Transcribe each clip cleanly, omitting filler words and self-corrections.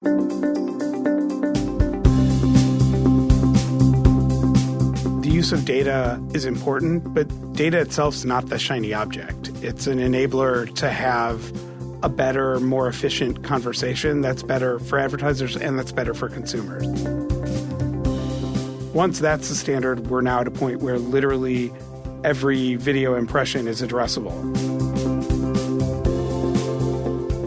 The use of data is important, but data itself is not the shiny object. It's an enabler to have a better, more efficient conversation that's better for advertisers and that's better for consumers. Once that's the standard, we're now at a point where literally every video impression is addressable.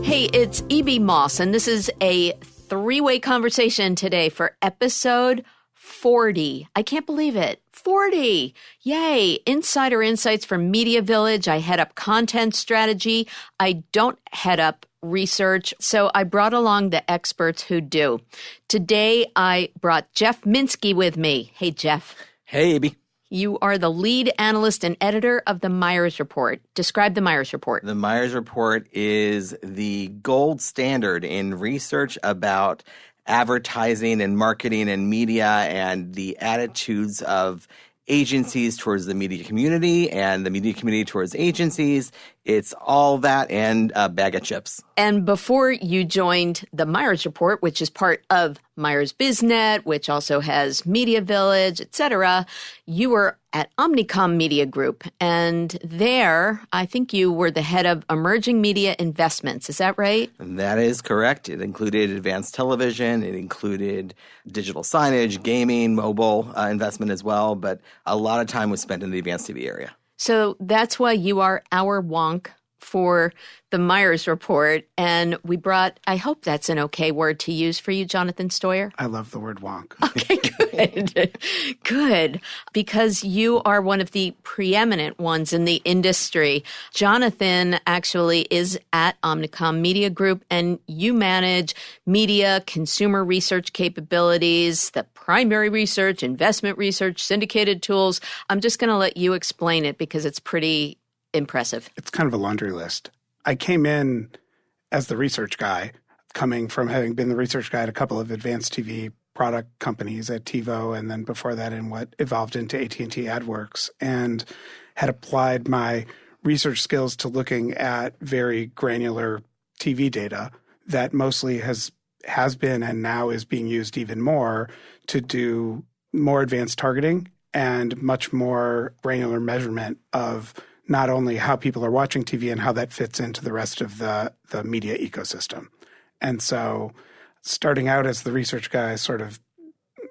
Hey, it's E.B. Moss, and this is a three-way conversation today for episode 40. I can't believe it. 40. Yay. Insider InSites from Media Village. I head up content strategy. I don't head up research, so I brought along the experts who do. Today, I brought Jeff Minsky with me. Hey, Jeff. Hey, A.B. You are the lead analyst and editor of the Myers Report. Describe the Myers Report. The Myers Report is the gold standard in research about advertising and marketing and media and the attitudes of agencies towards the media community and the media community towards agencies. It's all that and a bag of chips. And before you joined the Myers Report, which is part of MyersBizNet, which also has Media Village, etc., you were at Omnicom Media Group. And there, I think you were the head of emerging media investments. Is that right? That is correct. It included advanced television. It included digital signage, gaming, mobile investment as well. But a lot of time was spent in the advanced TV area. So that's why you are our wonk for the Myers Report. And we brought, I hope that's an okay word to use for you, Jonathan Steuer. I love the word wonk. Okay, good. Good. Because you are one of the preeminent ones in the industry. Jonathan actually is at Omnicom Media Group, and you manage media, consumer research capabilities, the primary research, investment research, syndicated tools. I'm just going to let you explain it because it's pretty impressive. It's kind of a laundry list. I came in as the research guy, coming from having been the research guy at a couple of advanced TV product companies at TiVo, and then before that in what evolved into AT&T AdWorks, and had applied my research skills to looking at very granular TV data that mostly has been and now is being used even more to do more advanced targeting and much more granular measurement of not only how people are watching TV and how that fits into the rest of the media ecosystem. And so starting out as the research guy, sort of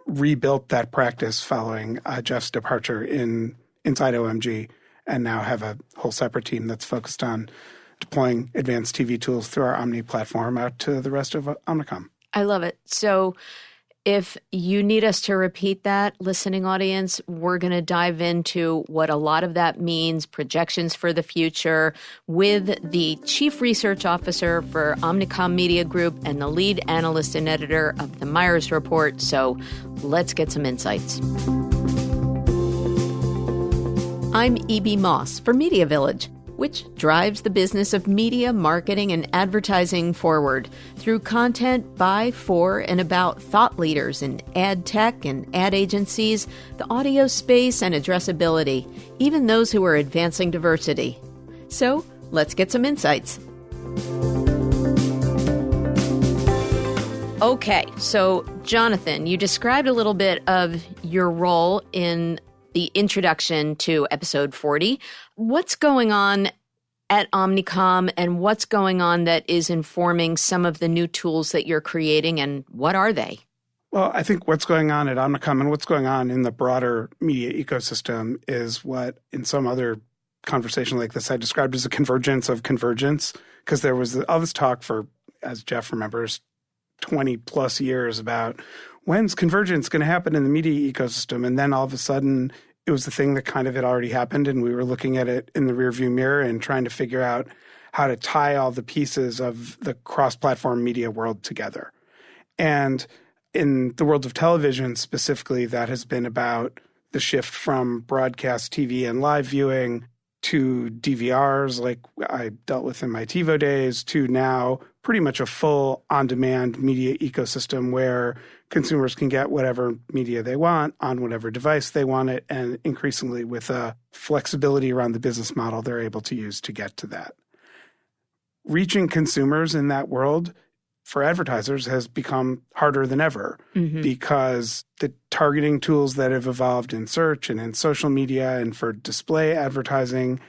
rebuilt that practice following Jeff's departure inside OMG, and now have a whole separate team that's focused on deploying advanced TV tools through our Omni platform out to the rest of Omnicom. I love it. So if you need us to repeat that, listening audience, we're going to dive into what a lot of that means, projections for the future, with the Chief Research Officer for Omnicom Media Group and the lead analyst and editor of the Myers Report. So let's get some insights. I'm E.B. Moss for Media Village, which drives the business of media, marketing, and advertising forward through content by, for, and about thought leaders in ad tech and ad agencies, the audio space, and addressability, even those who are advancing diversity. So let's get some insights. Okay, so Jonathan, you described a little bit of your role in the introduction to episode 40. What's going on at Omnicom, and what's going on that is informing some of the new tools that you're creating, and what are they? Well, I think what's going on at Omnicom and what's going on in the broader media ecosystem is what in some other conversation like this I described as a convergence of convergence, because there was all this talk for, as Jeff remembers, 20 plus years about when's convergence going to happen in the media ecosystem, and then all of a sudden it was the thing that kind of had already happened, and we were looking at it in the rearview mirror and trying to figure out how to tie all the pieces of the cross-platform media world together. And in the world of television specifically, that has been about the shift from broadcast TV and live viewing to DVRs like I dealt with in my TiVo days, to now pretty much a full on-demand media ecosystem where consumers can get whatever media they want on whatever device they want it, and increasingly with a flexibility around the business model they're able to use to get to that. Reaching consumers in that world for advertisers has become harder than ever because the targeting tools that have evolved in search and in social media and for display advertising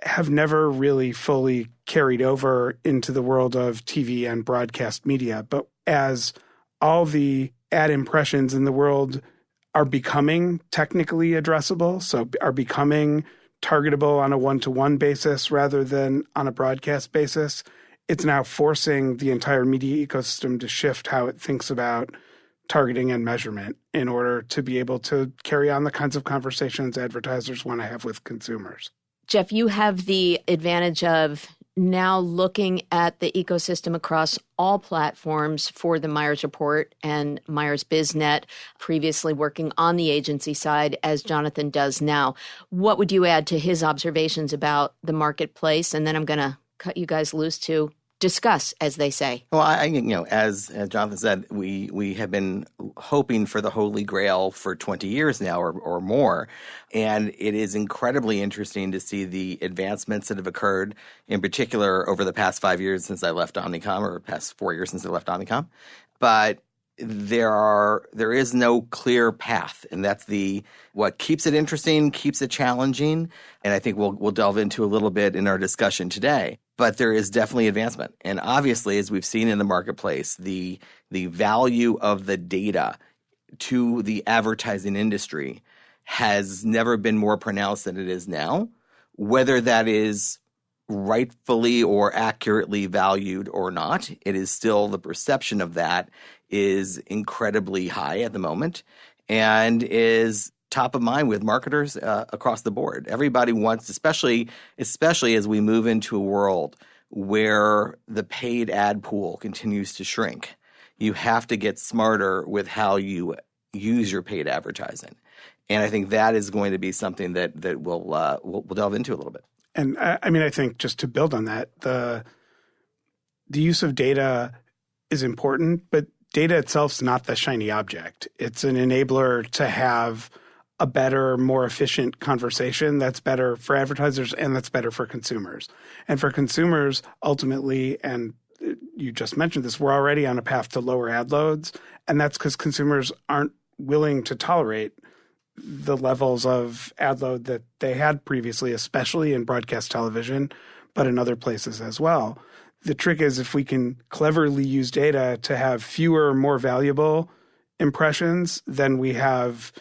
have never really fully carried over into the world of TV and broadcast media. But as all the ad impressions in the world are becoming technically addressable, so are becoming targetable on a one-to-one basis rather than on a broadcast basis, it's now forcing the entire media ecosystem to shift how it thinks about targeting and measurement in order to be able to carry on the kinds of conversations advertisers want to have with consumers. Jeff, you have the advantage of now looking at the ecosystem across all platforms for the Myers Report and MyersBizNet, previously working on the agency side as Jonathan does now. What would you add to his observations about the marketplace? And then I'm going to cut you guys loose to discuss, as they say. Well, as Jonathan said, we have been hoping for the Holy Grail for 20 years now or more. And it is incredibly interesting to see the advancements that have occurred, in particular over the past 5 years since I left Omnicom, or past 4 years since I left Omnicom. But there is no clear path, and that's what keeps it interesting, keeps it challenging, and I think we'll delve into a little bit in our discussion today. But there is definitely advancement, and obviously, as we've seen in the marketplace, the value of the data to the advertising industry has never been more pronounced than it is now. Whether that is rightfully or accurately valued or not, it is still the perception of that is incredibly high at the moment and is top of mind with marketers across the board. Everybody wants, especially as we move into a world where the paid ad pool continues to shrink, you have to get smarter with how you use your paid advertising. And I think that is going to be something that we'll delve into a little bit. And I think just to build on that, the use of data is important, but data itself is not the shiny object. It's an enabler to have a better, more efficient conversation that's better for advertisers and that's better for consumers. And for consumers, ultimately, and you just mentioned this, we're already on a path to lower ad loads, and that's because consumers aren't willing to tolerate the levels of ad load that they had previously, especially in broadcast television, but in other places as well. The trick is if we can cleverly use data to have fewer, more valuable impressions, then we have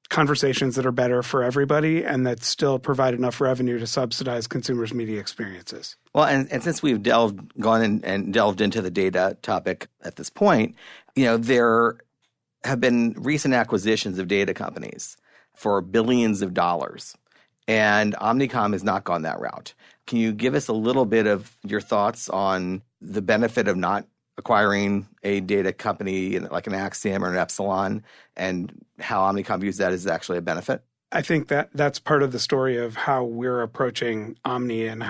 conversations that are better for everybody and that still provide enough revenue to subsidize consumers' media experiences. Well, and since we've gone and delved into the data topic at this point, there have been recent acquisitions of data companies for billions of dollars, and Omnicom has not gone that route. Can you give us a little bit of your thoughts on the benefit of not acquiring a data company like an Axiom or an Epsilon, and how Omnicom views that as actually a benefit? I think that's part of the story of how we're approaching Omni and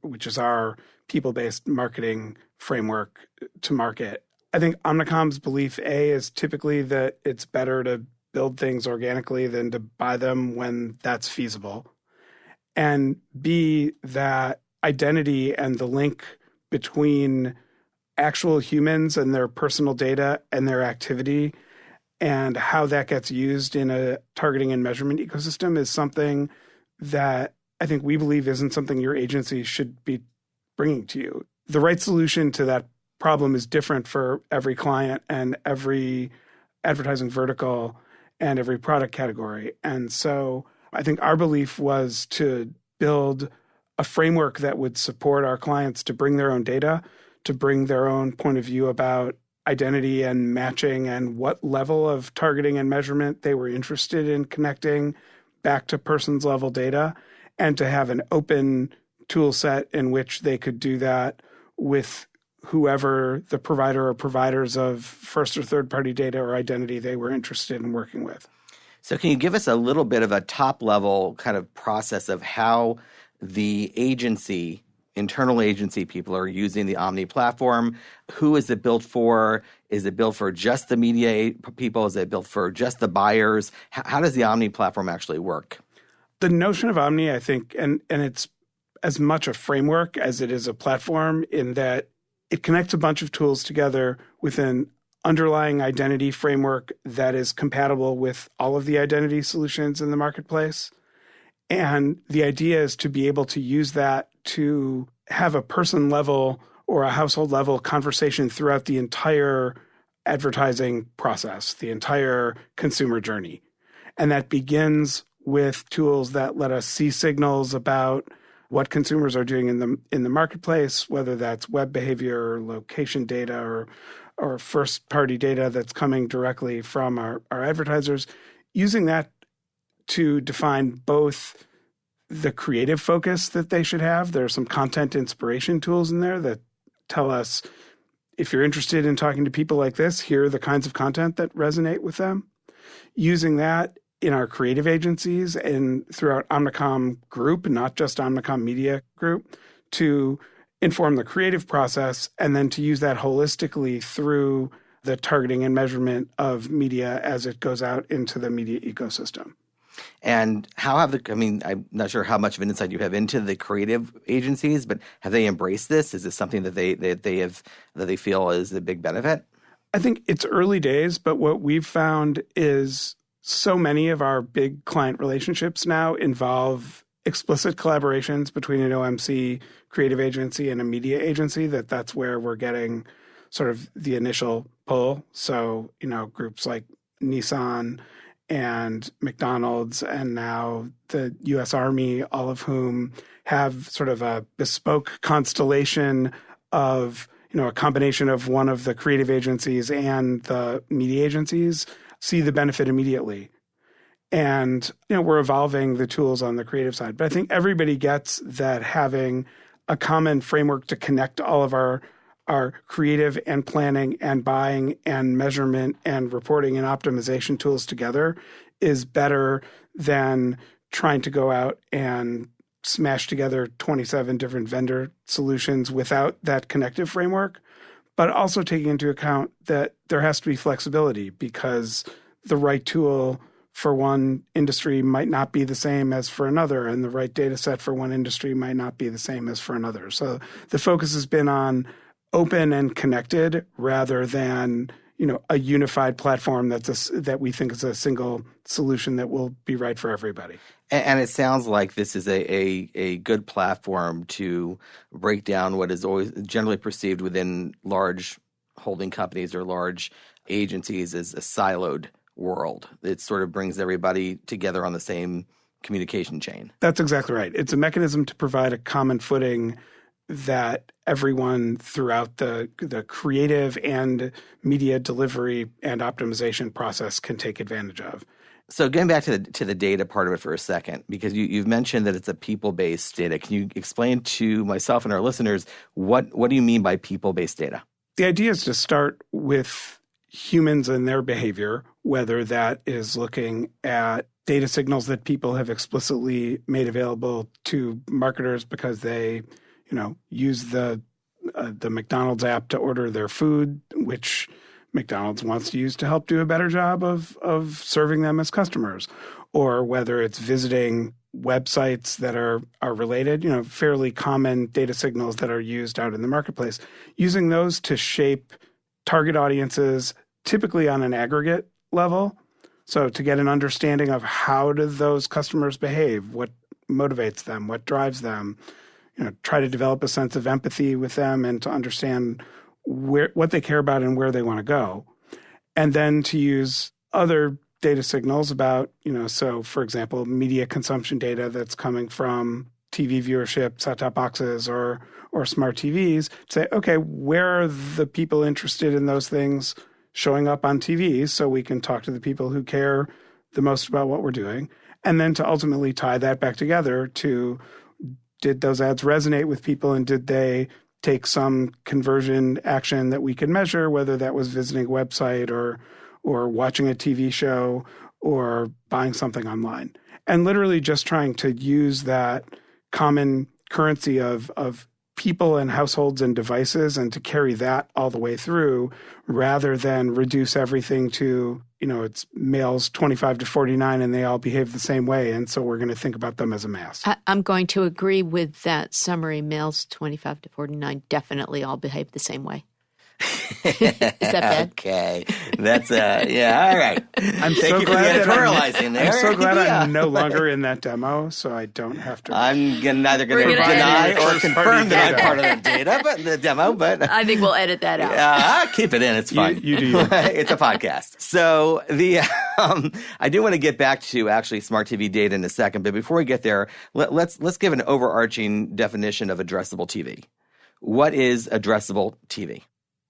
which is our people-based marketing framework to market. I think Omnicom's belief, A, is typically that it's better to build things organically than to buy them when that's feasible. And B, that identity and the link between actual humans and their personal data and their activity and how that gets used in a targeting and measurement ecosystem is something that I think we believe isn't something your agency should be bringing to you. The right solution to that problem is different for every client and every advertising vertical and every product category. And so I think our belief was to build a framework that would support our clients to bring their own data, to bring their own point of view about identity and matching and what level of targeting and measurement they were interested in connecting back to persons level data, and to have an open tool set in which they could do that with whoever the provider or providers of first or third party data or identity they were interested in working with. So can you give us a little bit of a top level kind of process of how the agency, internal agency people are using the Omni platform? Who is it built for? Is it built for just the media people? Is it built for just the buyers? How does the Omni platform actually work? The notion of Omni, I think, and it's as much a framework as it is a platform, in that it connects a bunch of tools together with an underlying identity framework that is compatible with all of the identity solutions in the marketplace. And the idea is to be able to use that to have a person level or a household level conversation throughout the entire advertising process, the entire consumer journey. And that begins with tools that let us see signals about what consumers are doing in the marketplace, whether that's web behavior or location data or first-party data that's coming directly from our advertisers, using that to define both the creative focus that they should have. There are some content inspiration tools in there that tell us, if you're interested in talking to people like this, here are the kinds of content that resonate with them. Using that in our creative agencies and throughout Omnicom Group, not just Omnicom Media Group, to inform the creative process, and then to use that holistically through the targeting and measurement of media as it goes out into the media ecosystem. And how I'm not sure how much of an insight you have into the creative agencies, but have they embraced this? Is this something that they feel is a big benefit? I think it's early days, but what we've found is so many of our big client relationships now involve explicit collaborations between an OMC creative agency and a media agency that's where we're getting sort of the initial pull. So, groups like Nissan and McDonald's and now the U.S. Army, all of whom have sort of a bespoke constellation of, a combination of one of the creative agencies and the media agencies, see the benefit immediately. And, we're evolving the tools on the creative side. But I think everybody gets that having a common framework to connect all of our creative and planning and buying and measurement and reporting and optimization tools together is better than trying to go out and smash together 27 different vendor solutions without that connective framework, but also taking into account that there has to be flexibility because the right tool for one industry might not be the same as for another, and the right data set for one industry might not be the same as for another. So the focus has been on open and connected rather than, a unified platform that we think is a single solution that will be right for everybody. And it sounds like this is a good platform to break down what is always generally perceived within large holding companies or large agencies as a siloed world. It sort of brings everybody together on the same communication chain. That's exactly right. It's a mechanism to provide a common footing that everyone throughout the creative and media delivery and optimization process can take advantage of. So getting back to the data part of it for a second, because you've mentioned that it's a people-based data. Can you explain to myself and our listeners what do you mean by people-based data? The idea is to start with humans and their behavior, whether that is looking at data signals that people have explicitly made available to marketers because they use the McDonald's app to order their food, which McDonald's wants to use to help do a better job of serving them as customers, or whether it's visiting websites that are related, fairly common data signals that are used out in the marketplace, using those to shape target audiences, typically on an aggregate level. So to get an understanding of how do those customers behave, what motivates them, what drives them, try to develop a sense of empathy with them and to understand what they care about and where they want to go. And then to use other data signals about, so for example, media consumption data that's coming from TV viewership, set-top boxes or smart TVs, to say, okay, where are the people interested in those things showing up on TV so we can talk to the people who care the most about what we're doing. And then to ultimately tie that back together to, did those ads resonate with people and did they take some conversion action that we can measure, whether that was visiting a website or watching a TV show or buying something online. And literally just trying to use that common currency of people and households and devices and to carry that all the way through rather than reduce everything to, it's males 25 to 49 and they all behave the same way. And so we're going to think about them as a mass. I'm going to agree with that summary. Males 25 to 49 definitely all behave the same way. Is that bad? Okay. That's, all right. I'm so glad editorializing there. I'm so glad I'm no longer in that demo, so I don't have to. I'm neither going to deny or confirm that I'm part of the data, but the demo. But I think we'll edit that out. I'll keep it in. It's fine. You do. It's a podcast. So I do want to get back to actually smart TV data in a second, but before we get there, let's give an overarching definition of addressable TV. What is addressable TV?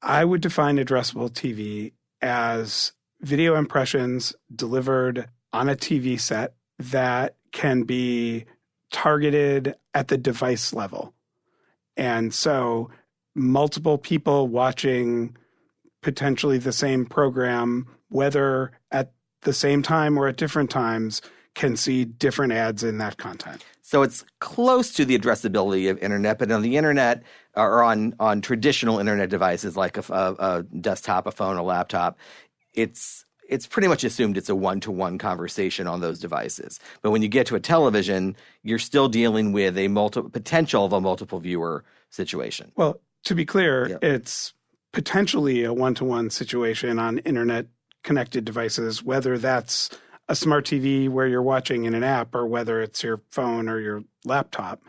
I would define addressable TV as video impressions delivered on a TV set that can be targeted at the device level. And so multiple people watching potentially the same program, whether at the same time or at different times, can see different ads in that content. So it's close to the addressability of internet, but on the internet or on traditional internet devices like a desktop, a phone, a laptop, it's pretty much assumed it's a one-to-one conversation on those devices. But when you get to a television, you're still dealing with a potential of a multiple viewer situation. Well, to be clear, It's potentially a one-to-one situation on internet connected devices, whether that's a smart TV where you're watching in an app or whether it's your phone or your laptop.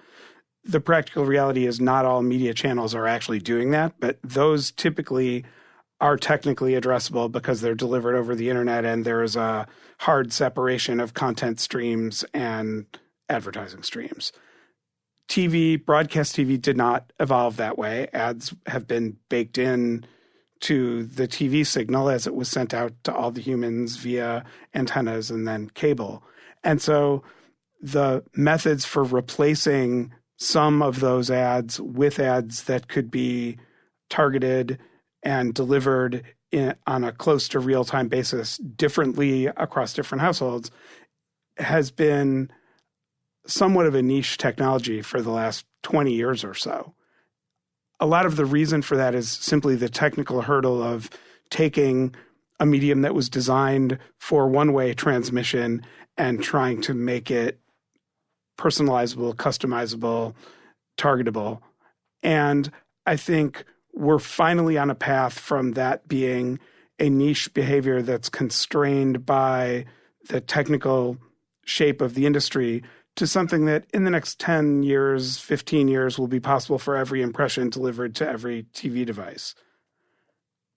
The practical reality is not all media channels are actually doing that, but those typically are technically addressable because they're delivered over the internet and there is a hard separation of content streams and advertising streams. Broadcast TV did not evolve that way. Ads have been baked in to the TV signal as it was sent out to all the humans via antennas and then cable. And so the methods for replacing some of those ads with ads that could be targeted and delivered on a close to real-time basis differently across different households has been somewhat of a niche technology for the last 20 years or so. A lot of the reason for that is simply the technical hurdle of taking a medium that was designed for one-way transmission and trying to make it personalizable, customizable, targetable. And I think we're finally on a path from that being a niche behavior that's constrained by the technical shape of the industry to something that in the next 10 years, 15 years will be possible for every impression delivered to every TV device.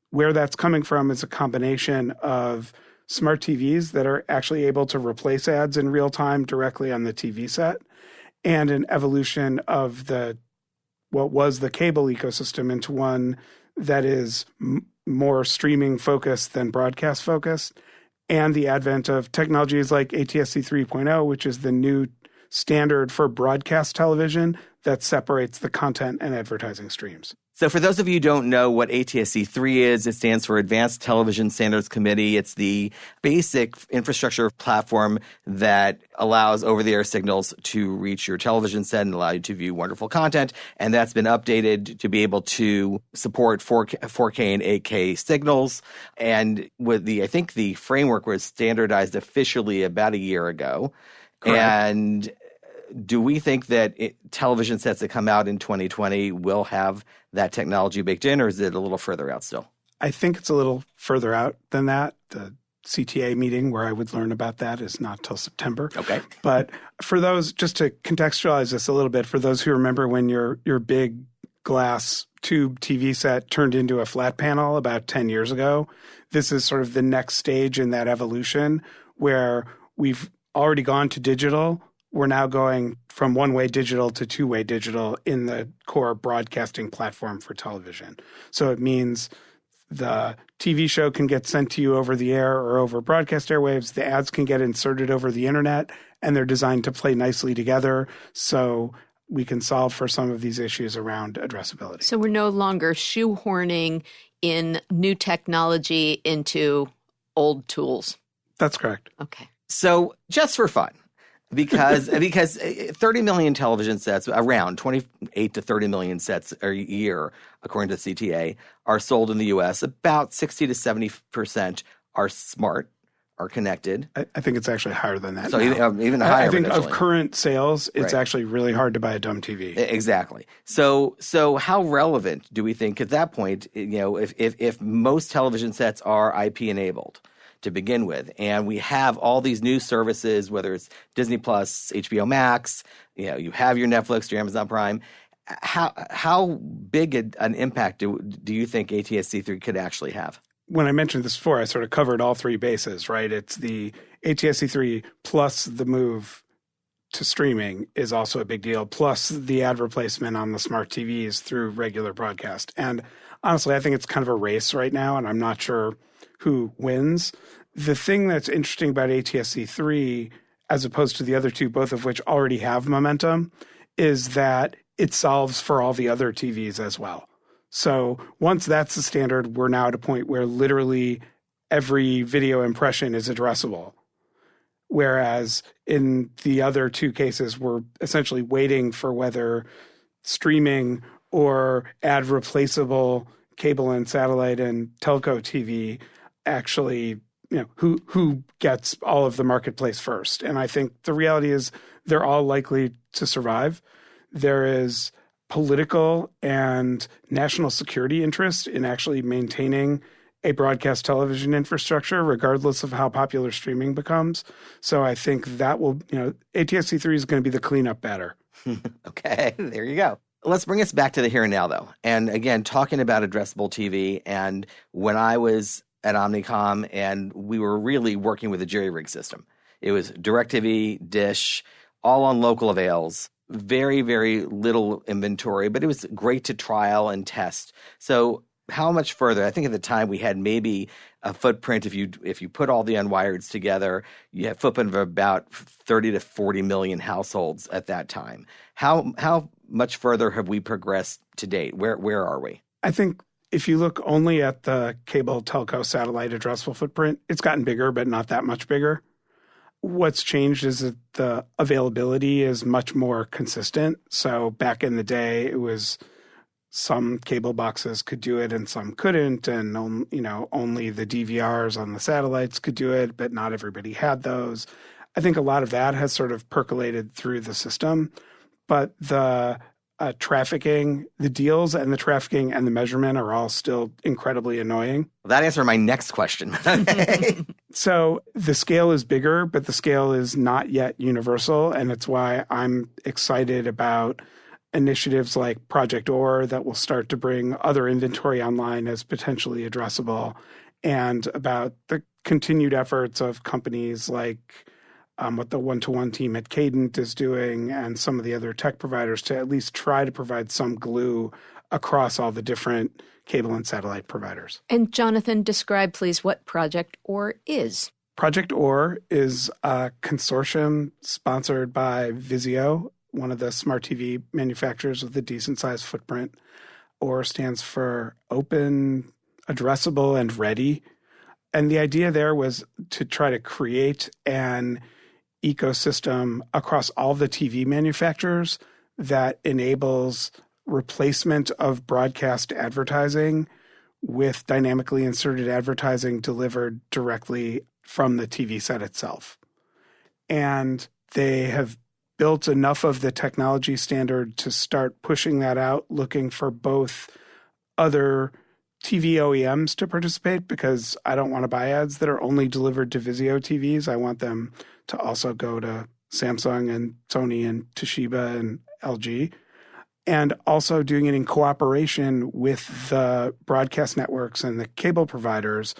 Where that's coming from is a combination of smart TVs that are actually able to replace ads in real time directly on the TV set and an evolution of what was the cable ecosystem into one that is more streaming focused than broadcast focused, and the advent of technologies like ATSC 3.0, which is the new standard for broadcast television that separates the content and advertising streams. So for those of you who don't know what ATSC 3 is, it stands for Advanced Television Standards Committee. It's the basic infrastructure platform that allows over-the-air signals to reach your television set and allow you to view wonderful content. And that's been updated to be able to support 4K and 8K signals. And I think the framework was standardized officially about a year ago. Correct. And do we think that television sets that come out in 2020 will have that technology baked in, or is it a little further out still? I think it's a little further out than that. The CTA meeting where I would learn about that is not till September. Okay. But for those, just to contextualize this a little bit, for those who remember when your big glass tube TV set turned into a flat panel about 10 years ago, this is sort of the next stage in that evolution where we've already gone to digital. We're now going from one-way digital to two-way digital in the core broadcasting platform for television. So it means the TV show can get sent to you over the air or over broadcast airwaves. The ads can get inserted over the internet, and they're designed to play nicely together so we can solve for some of these issues around addressability. So we're no longer shoehorning in new technology into old tools. That's correct. Okay. So just for fun, because 30 million television sets, around 28 to 30 million sets a year, according to CTA, are sold in the U.S. About 60 to 70% are smart, are connected. I think it's actually higher than that. So even higher. I think of current sales, it's actually really hard to buy a dumb TV. Exactly. So how relevant do we think at that point? If most television sets are IP enabled to begin with, and we have all these new services, whether it's Disney Plus, HBO Max, you have your Netflix, your Amazon Prime. How big an impact do you think ATSC3 could actually have? When I mentioned this before, I sort of covered all three bases, right? It's the ATSC3 plus the move to streaming is also a big deal, plus the ad replacement on the smart TVs through regular broadcast. And honestly, I think it's kind of a race right now, and I'm not sure who wins. The thing that's interesting about ATSC3, as opposed to the other two, both of which already have momentum, is that it solves for all the other TVs as well. So once that's the standard, we're now at a point where literally every video impression is addressable. Whereas in the other two cases, we're essentially waiting for whether streaming or ad replaceable cable and satellite and telco TV actually, who gets all of the marketplace first. And I think the reality is they're all likely to survive. There is political and national security interest in actually maintaining a broadcast television infrastructure, regardless of how popular streaming becomes. So I think that will, ATSC3 is going to be the cleanup batter. Okay, there you go. Let's bring us back to the here and now, though. And again, talking about addressable TV, and when I was at Omnicom and we were really working with a jerry-rig system. It was DirecTV, Dish, all on local avails. Very, very little inventory, but it was great to trial and test. So how much further? I think at the time we had maybe a footprint, if you put all the unwireds together, you have a footprint of about 30 to 40 million households at that time. How much further have we progressed to date? Where are we? I think if you look only at the cable, telco, satellite addressable footprint, it's gotten bigger, but not that much bigger. What's changed is that the availability is much more consistent. So back in the day, it was some cable boxes could do it and some couldn't. And, only the DVRs on the satellites could do it, but not everybody had those. I think a lot of that has sort of percolated through the system. But the trafficking, the deals and the trafficking and the measurement are all still incredibly annoying. Well, that answered my next question. So the scale is bigger, but the scale is not yet universal. And it's why I'm excited about initiatives like Project OR that will start to bring other inventory online as potentially addressable, and about the continued efforts of companies like what the one-to-one team at Cadent is doing and some of the other tech providers to at least try to provide some glue across all the different cable and satellite providers. And Jonathan, describe please what Project OR is. Project OR is a consortium sponsored by Vizio, one of the smart TV manufacturers with a decent-sized footprint. OR stands for Open, Addressable, and Ready. And the idea there was to try to create an ecosystem across all the TV manufacturers that enables replacement of broadcast advertising with dynamically inserted advertising delivered directly from the TV set itself. And they have built enough of the technology standard to start pushing that out, looking for both other TV OEMs to participate, because I don't want to buy ads that are only delivered to Vizio TVs. I want them to also go to Samsung and Sony and Toshiba and LG, and also doing it in cooperation with the broadcast networks and the cable providers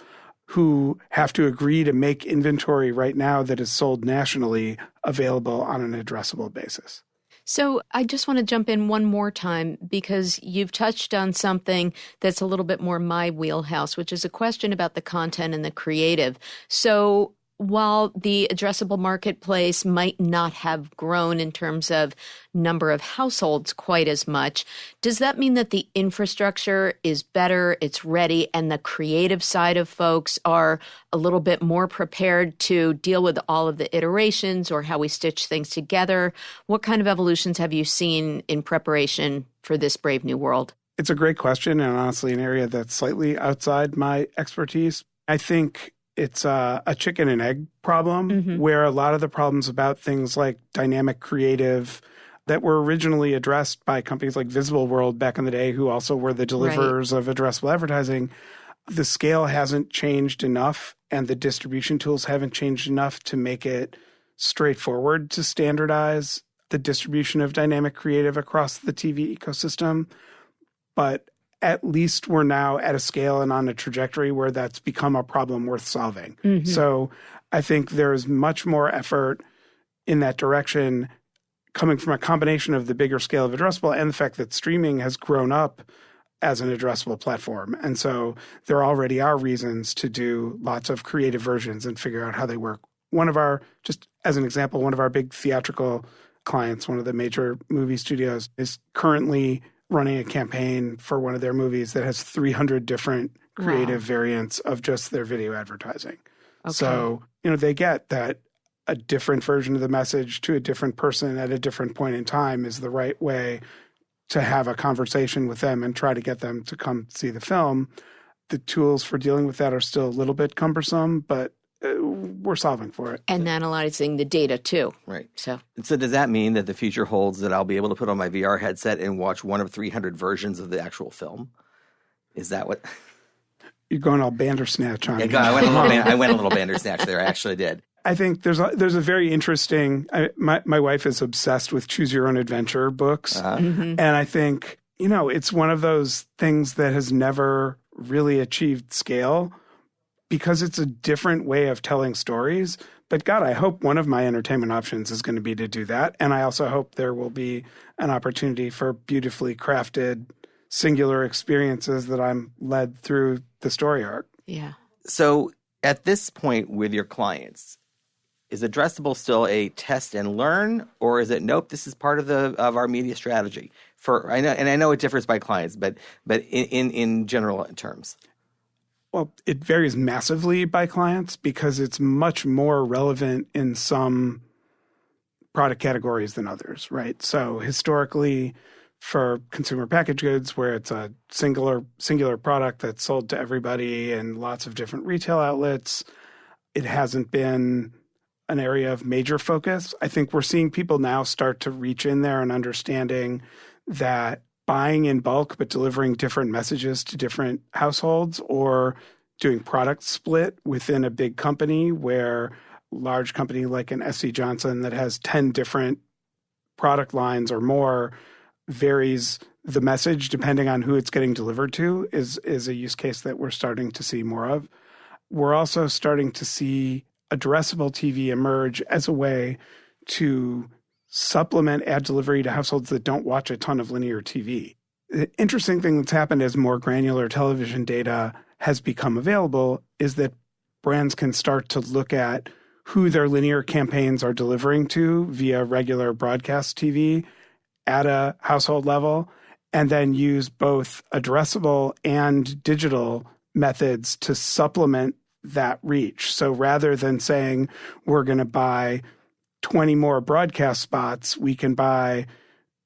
who have to agree to make inventory right now that is sold nationally available on an addressable basis. So I just want to jump in one more time because you've touched on something that's a little bit more my wheelhouse, which is a question about the content and the creative. So while the addressable marketplace might not have grown in terms of number of households quite as much, does that mean that the infrastructure is better, it's ready, and the creative side of folks are a little bit more prepared to deal with all of the iterations or how we stitch things together? What kind of evolutions have you seen in preparation for this brave new world? It's a great question, and honestly an area that's slightly outside my expertise. I think it's a chicken and egg problem where a lot of the problems about things like dynamic creative that were originally addressed by companies like Visible World back in the day, who also were the deliverers of addressable advertising, the scale hasn't changed enough and the distribution tools haven't changed enough to make it straightforward to standardize the distribution of dynamic creative across the TV ecosystem. But at least we're now at a scale and on a trajectory where that's become a problem worth solving. So I think there's much more effort in that direction coming from a combination of the bigger scale of addressable and the fact that streaming has grown up as an addressable platform. And so there already are reasons to do lots of creative versions and figure out how they work. Just as an example, one of our big theatrical clients, one of the major movie studios, is currently running a campaign for one of their movies that has 300 different creative variants of just their video advertising. So, they get that a different version of the message to a different person at a different point in time is the right way to have a conversation with them and try to get them to come see the film. The tools for dealing with that are still a little bit cumbersome, but we're solving for it. And analyzing the data too. Right. So does that mean that the future holds that I'll be able to put on my VR headset and watch one of 300 versions of the actual film? Is that what? You're going all Bandersnatch on me. I went a little Bandersnatch there. I actually did. I think there's a very interesting, my wife is obsessed with choose your own adventure books. And I think, it's one of those things that has never really achieved scale because it's a different way of telling stories. But God, I hope one of my entertainment options is going to be to do that. And I also hope there will be an opportunity for beautifully crafted singular experiences that I'm led through the story arc. Yeah. So at this point with your clients, is Addressable still a test and learn, or is it nope? This is part of our media strategy. I know it differs by clients, but in general terms. Well, it varies massively by clients because it's much more relevant in some product categories than others, right? So historically, for consumer packaged goods, where it's a singular product that's sold to everybody in lots of different retail outlets, it hasn't been an area of major focus. I think we're seeing people now start to reach in there and understanding that buying in bulk but delivering different messages to different households, or doing product split within a big company where a large company like an SC Johnson that has 10 different product lines or more varies the message depending on who it's getting delivered to is a use case that we're starting to see more of. We're also starting to see addressable TV emerge as a way to supplement ad delivery to households that don't watch a ton of linear TV. The interesting thing that's happened as more granular television data has become available is that brands can start to look at who their linear campaigns are delivering to via regular broadcast TV at a household level, and then use both addressable and digital methods to supplement that reach. So rather than saying we're going to buy 20 more broadcast spots, we can buy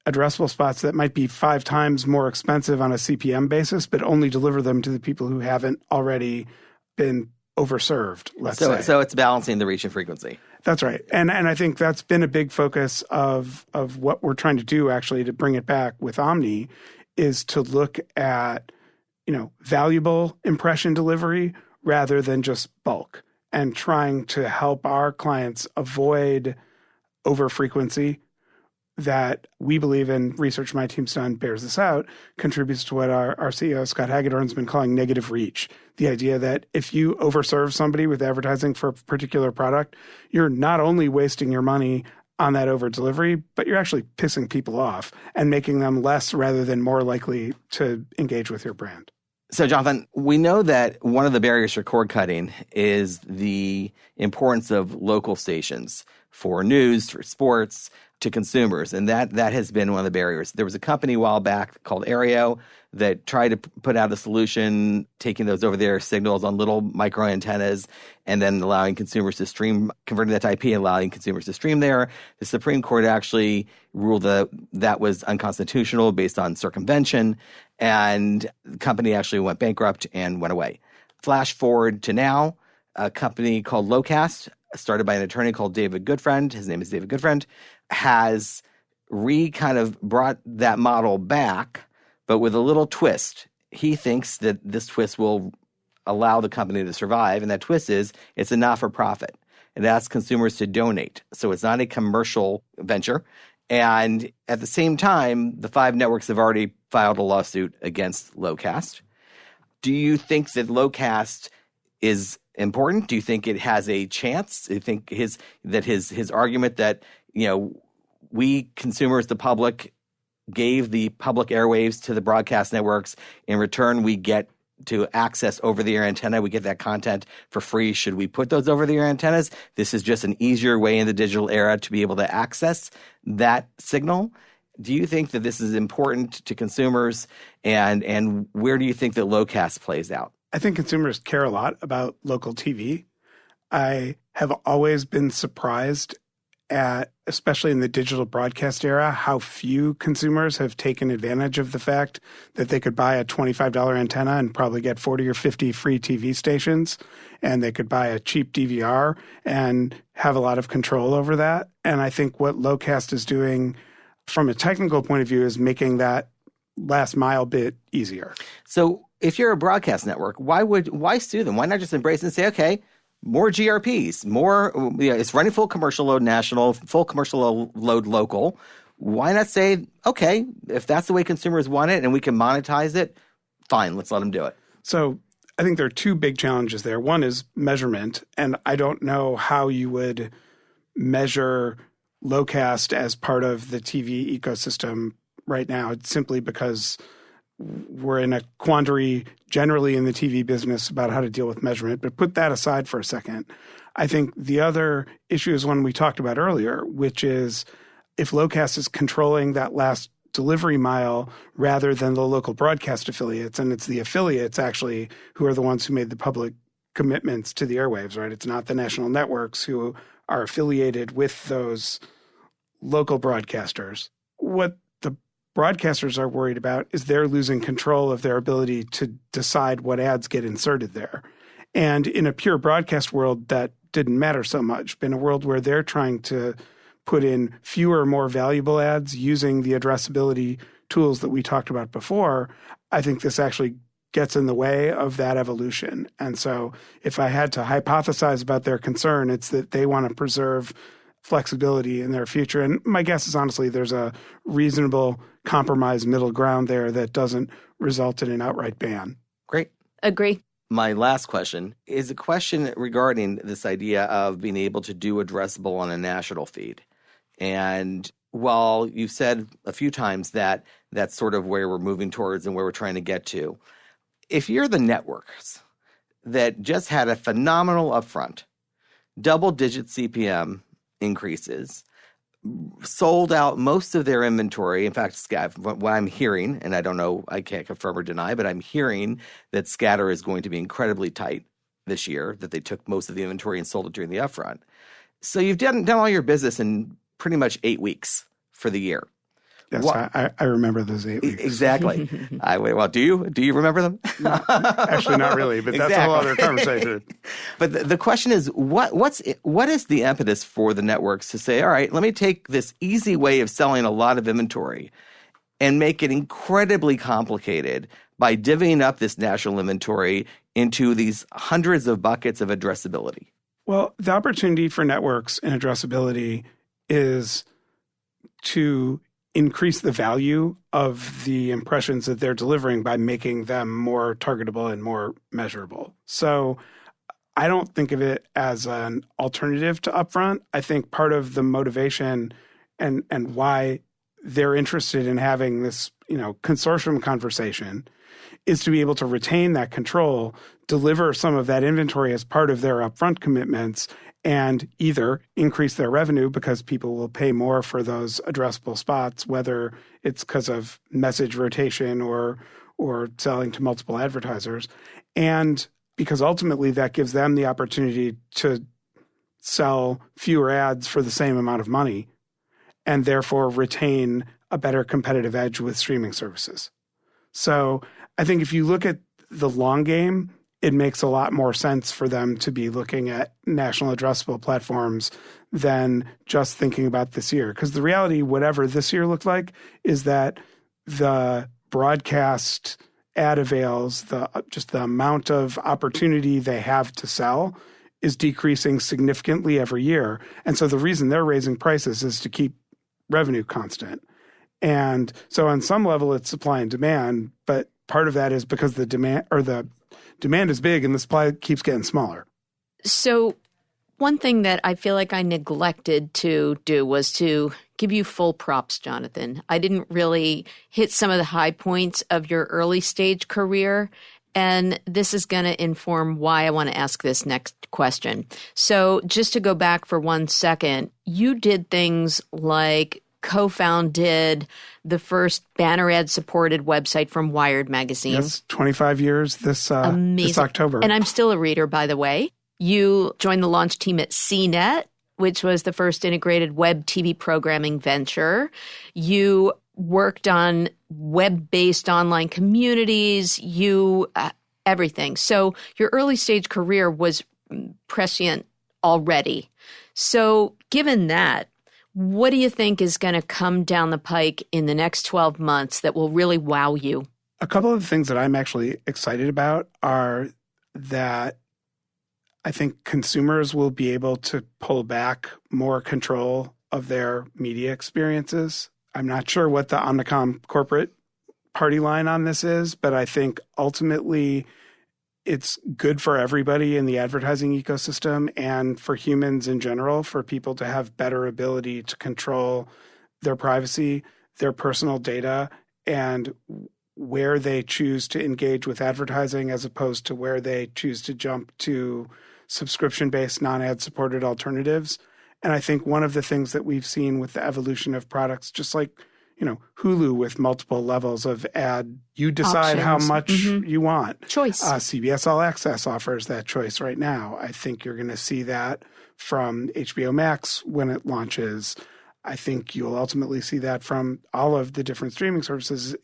addressable spots that might be 5 times more expensive on a CPM basis, but only deliver them to the people who haven't already been overserved, let's say. So it's balancing the reach and frequency. That's right. And I think that's been a big focus of what we're trying to do, actually, to bring it back with Omni, is to look at, valuable impression delivery rather than just bulk, and trying to help our clients avoid overfrequency that we believe, in research my team's done bears this out, contributes to what our CEO, Scott Hagedorn's been calling negative reach. The idea that if you overserve somebody with advertising for a particular product, you're not only wasting your money on that over delivery, but you're actually pissing people off and making them less rather than more likely to engage with your brand. So, Jonathan, we know that one of the barriers for cord cutting is the importance of local stations for news, for sports, to consumers, and that has been one of the barriers. There was a company a while back called Aereo that tried to put out a solution, taking those over-the-air signals on little micro antennas and then allowing consumers to stream, converting that to IP and allowing consumers to stream there. The Supreme Court actually ruled that was unconstitutional based on circumvention, and the company actually went bankrupt and went away. Flash forward to now, a company called Locast, started by an attorney called David Goodfriend. His name is David Goodfriend, has kind of brought that model back, but with a little twist. He thinks that this twist will allow the company to survive, and that twist is it's a not-for-profit. It asks consumers to donate, so it's not a commercial venture. And at the same time, the 5 networks have already filed a lawsuit against Locast. Do you think that Locast is important? Do you think it has a chance? Do you think his argument that, we consumers, the public, gave the public airwaves to the broadcast networks, in return we get to access over-the-air antenna, we get that content for free. Should we put those over-the-air antennas? This is just an easier way in the digital era to be able to access that signal. Do you think that this is important to consumers, and where do you think that Locast plays out? I think consumers care a lot about local TV. I have always been surprised at, especially in the digital broadcast era, how few consumers have taken advantage of the fact that they could buy a $25 antenna and probably get 40 or 50 free TV stations, and they could buy a cheap DVR and have a lot of control over that. And I think what Locast is doing from a technical point of view is making that last mile bit easier. So if you're a broadcast network, why sue them? Why not just embrace it and say, okay, more GRPs, more, it's running full commercial load national, full commercial load local. Why not say, okay, if that's the way consumers want it and we can monetize it, fine, let's let them do it. So I think there are 2 big challenges there. One is measurement, and I don't know how you would measure Locast as part of the TV ecosystem right now. It's simply because we're in a quandary generally in the TV business about how to deal with measurement. But put that aside for a second. I think the other issue is one we talked about earlier, which is if Locast is controlling that last delivery mile rather than the local broadcast affiliates, and it's the affiliates actually who are the ones who made the public commitments to the airwaves, right? It's not the national networks who are affiliated with those local broadcasters. What the broadcasters are worried about is they're losing control of their ability to decide what ads get inserted there. And in a pure broadcast world, that didn't matter so much. But in a world where they're trying to put in fewer, more valuable ads using the addressability tools that we talked about before, I think this actually gets in the way of that evolution. And so if I had to hypothesize about their concern, it's that they want to preserve flexibility in their future. And my guess is honestly there's a reasonable compromise middle ground there that doesn't result in an outright ban. Great. Agree. My last question is a question regarding this idea of being able to do addressable on a national feed. And while you've said a few times that that's sort of where we're moving towards and where we're trying to get to, if you're the networks that just had a phenomenal upfront, double-digit CPM increases, sold out most of their inventory. In fact, what I'm hearing, and I don't know, I can't confirm or deny, but I'm hearing that scatter is going to be incredibly tight this year, that they took most of the inventory and sold it during the upfront. So you've done all your business in pretty much 8 weeks for the year. Yes, I remember those 8 weeks. Exactly. Do you remember them? Actually, not really, but that's a whole other conversation. But the question is, what is the impetus for the networks to say, all right, let me take this easy way of selling a lot of inventory and make it incredibly complicated by divvying up this national inventory into these hundreds of buckets of addressability? Well, the opportunity for networks in addressability is to increase the value of the impressions that they're delivering by making them more targetable and more measurable. So I don't think of it as an alternative to upfront. I think part of the motivation and why they're interested in having this, consortium conversation is to be able to retain that control, deliver some of that inventory as part of their upfront commitments, and either increase their revenue because people will pay more for those addressable spots, whether it's because of message rotation or selling to multiple advertisers, and because ultimately that gives them the opportunity to sell fewer ads for the same amount of money and therefore retain a better competitive edge with streaming services. So I think if you look at the long game, it makes a lot more sense for them to be looking at national addressable platforms than just thinking about this year. Because the reality, whatever this year looked like, is that the broadcast ad avails, just the amount of opportunity they have to sell is decreasing significantly every year. And so the reason they're raising prices is to keep revenue constant. And so on some level, it's supply and demand, but part of that is because the demand is big and the supply keeps getting smaller. So one thing that I feel like I neglected to do was to give you full props, Jonathan. I didn't really hit some of the high points of your early stage career, and this is going to inform why I want to ask this next question. So just to go back for 1 second, you did things like co-founded the first banner ad supported website from Wired magazine. Yes, 25 years this October. And I'm still a reader, by the way. You joined the launch team at CNET, which was the first integrated web TV programming venture. You worked on web-based online communities, everything. So your early stage career was prescient already. So given that, what do you think is going to come down the pike in the next 12 months that will really wow you? A couple of the things that I'm actually excited about are that I think consumers will be able to pull back more control of their media experiences. I'm not sure what the Omnicom corporate party line on this is, but I think ultimately it's good for everybody in the advertising ecosystem and for humans in general, for people to have better ability to control their privacy, their personal data, and where they choose to engage with advertising as opposed to where they choose to jump to subscription-based, non-ad supported alternatives. And I think one of the things that we've seen with the evolution of products, just like Hulu with multiple levels of ad, you decide how much you want. Choice. CBS All Access offers that choice right now. I think you're going to see that from HBO Max when it launches. I think you'll ultimately see that from all of the different streaming services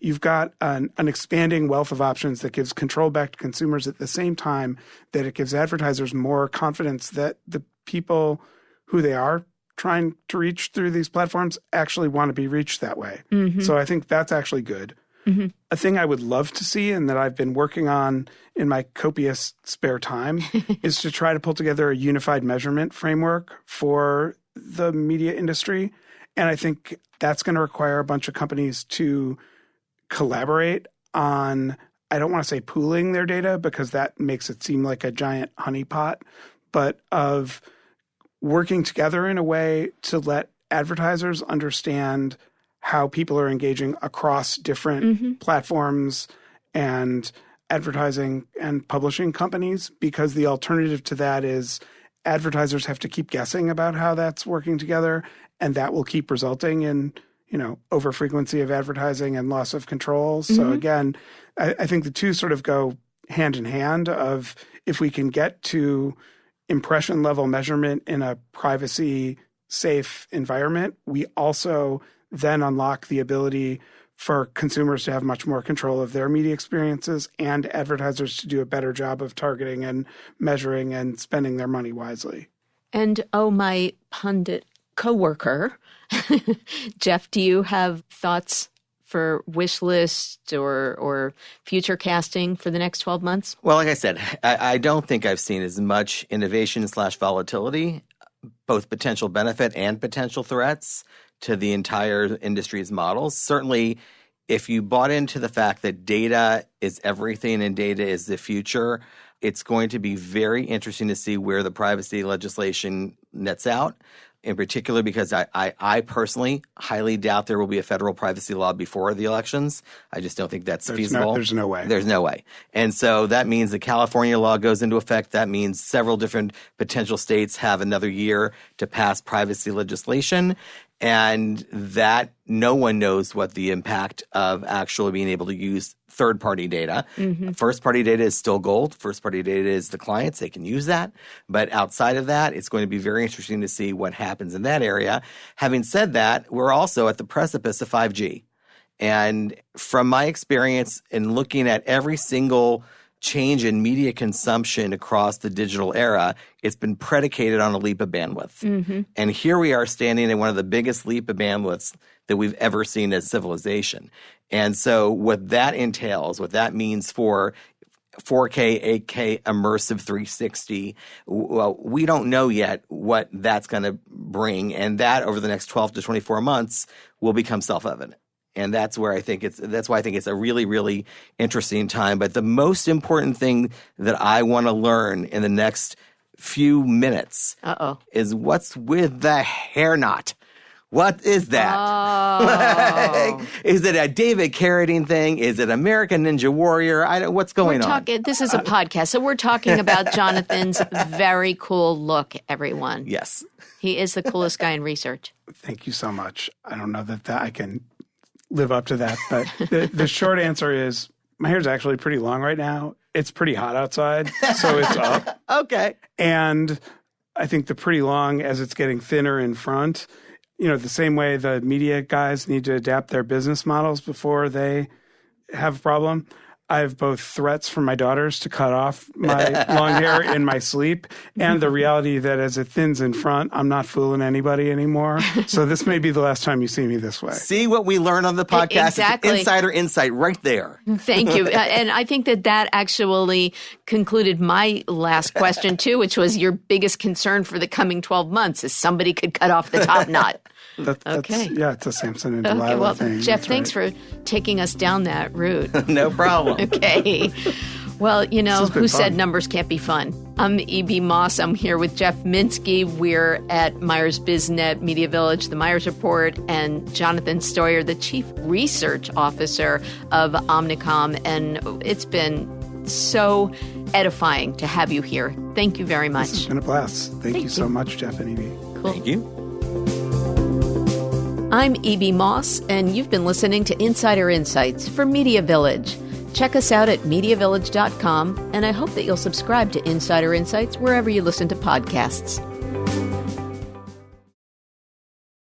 you've got an expanding wealth of options that gives control back to consumers at the same time that it gives advertisers more confidence that the people who they are trying to reach through these platforms actually want to be reached that way. Mm-hmm. So I think that's actually good. Mm-hmm. A thing I would love to see and that I've been working on in my copious spare time is to try to pull together a unified measurement framework for the media industry. And I think that's going to require a bunch of companies to collaborate on, I don't want to say pooling their data because that makes it seem like a giant honeypot, but of working together in a way to let advertisers understand how people are engaging across different platforms and advertising and publishing companies, because the alternative to that is advertisers have to keep guessing about how that's working together, and that will keep resulting in overfrequency of advertising and loss of control. So again, I think the two sort of go hand in hand of if we can get to impression level measurement in a privacy safe environment, we also then unlock the ability for consumers to have much more control of their media experiences and advertisers to do a better job of targeting and measuring and spending their money wisely. And my pundit coworker, Jeff, do you have thoughts for wish list or future casting for the next 12 months? Well, like I said, I don't think I've seen as much innovation/volatility, both potential benefit and potential threats to the entire industry's models. Certainly, if you bought into the fact that data is everything and data is the future, it's going to be very interesting to see where the privacy legislation nets out. in particular because I personally highly doubt there will be a federal privacy law before the elections. I just don't think that's feasible. There's no way. There's no way. And so that means the California law goes into effect. That means several different potential states have another year to pass privacy legislation. And that no one knows what the impact of actually being able to use third-party data. Mm-hmm. First-party data is still gold. First-party data is the clients. They can use that. But outside of that, it's going to be very interesting to see what happens in that area. Having said that, we're also at the precipice of 5G. And from my experience in looking at every single change in media consumption across the digital era, it's been predicated on a leap of bandwidth. Mm-hmm. And here we are standing in one of the biggest leap of bandwidths that we've ever seen as civilization. And so what that entails, what that means for 4K, 8K, immersive 360, well, we don't know yet what that's going to bring. And that over the next 12 to 24 months will become self-evident. And that's why I think it's a really, really interesting time. But the most important thing that I want to learn in the next few minutes is what's with the hair knot. What is that? Oh. Is it a David Carradine thing? Is it American Ninja Warrior? What's going on? This is a podcast, so we're talking about Jonathan's very cool look, everyone. Yes. He is the coolest guy in research. Thank you so much. I don't know that I can live up to that, but the short answer is my hair's actually pretty long right now. It's pretty hot outside, so it's up. Okay. And I think the pretty long, as it's getting thinner in front, the same way the media guys need to adapt their business models before they have a problem. I have both threats from my daughters to cut off my long hair in my sleep and the reality that as it thins in front, I'm not fooling anybody anymore. So this may be the last time you see me this way. See what we learn on the podcast? Exactly. It's Insider InSight right there. Thank you. And I think that actually concluded my last question too, which was your biggest concern for the coming 12 months is somebody could cut off the top knot. Okay. Yeah, it's a Samson and Delilah thing. Jeff, thanks for taking us down that route. No problem. Okay. Well, who said numbers can't be fun? I'm E.B. Moss. I'm here with Jeff Minsky. We're at MyersBizNet, Media Village, the Myers Report, and Jonathan Steuer, the Chief Research Officer of Omnicom. And it's been so edifying to have you here. Thank you very much. This has been a blast. Thank you so much, Jeff and E.B. Cool. Thank you. I'm E.B. Moss, and you've been listening to Insider InSites for Media Village. Check us out at MediaVillage.com, and I hope that you'll subscribe to Insider InSites wherever you listen to podcasts.